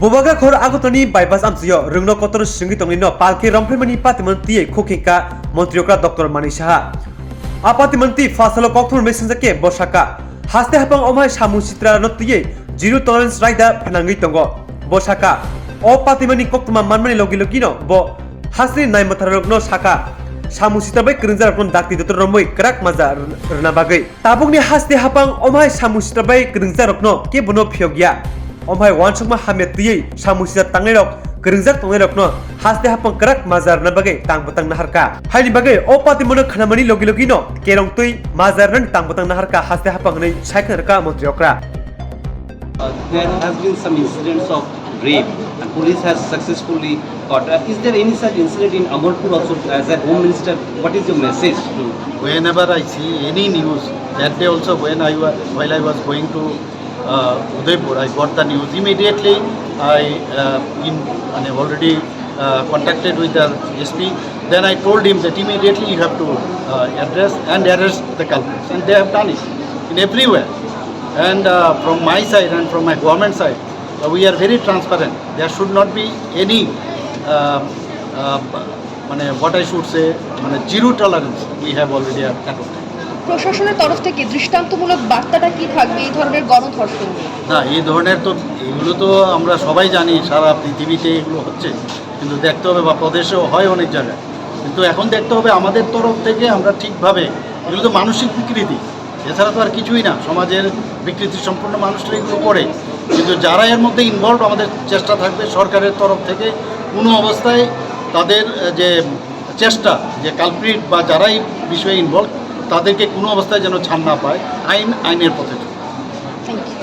Bobaga khor agotoni bypass amsiyo rungno kotor singi tongino palke Rompheremani Patimungno Khuk Montriokra Dr. Manik Saha Patimungno fasalo kokthur messenjake bosaka haste hapang omai samu sitra notiye zero tolerance raida phanangi tongo bosaka o Patimungno koktuma manmani logino bo hasri nai matharokno saka samu sitra bai kringjarokno dakti dotor romoi krak maza rna bagai tabungni haste hapang omai samu sitra bai kringjarokno ke bono phiogya omhai wansukma hametiyei samusida tangairok keringjak tangairokno haste hapang kerak mazar na bagai tangpatang naharka haini bagai o Patimungno khanamani logino kerongtui mazar nan tangpatang naharka haste hapang nei saikharka montriokra. There has been some incidents of rape and police has successfully caught. Is there any such incident in Amarpur also? As a Home Minister, what is your message to? Whenever I see any news, that day also while I was going to Udaipur, I got the news. Immediately, I already contacted with the SP. Then I told him that immediately you have to address and arrest the culprits. And they have done it in everywhere. And from my side and from my government side, we are very transparent. There should not be any, what I should say, zero tolerance we have already adopted. প্রশাসনের তরফ থেকে দৃষ্টান্তমূলক বার্তাটা কি থাকবে এই ধরনের গণধর্ষণ নিয়ে? না, এই ধরনের তো এগুলো তো আমরা সবাই জানি, সারা পৃথিবীতে এগুলো হচ্ছে, কিন্তু দেখতে হবে বা প্রদেশেও হয় অনেক জায়গায়, কিন্তু এখন দেখতে হবে আমাদের তরফ থেকে আমরা ঠিকভাবে, এগুলো তো মানসিক বিকৃতি, এছাড়া তো আর কিছুই না, সমাজের বিকৃতি সম্পূর্ণ মানুষরা এগুলো করে, কিন্তু যারা এর মধ্যে ইনভলভ আমাদের চেষ্টা থাকবে সরকারের তরফ থেকে কোনো অবস্থায় তাদের যে চেষ্টা, যে কালপ্রিট বা যারাই বিষয়ে ইনভলভ তাদেরকে কোনো অবস্থায় যেন ছাড় না পায়, আইনের পথে।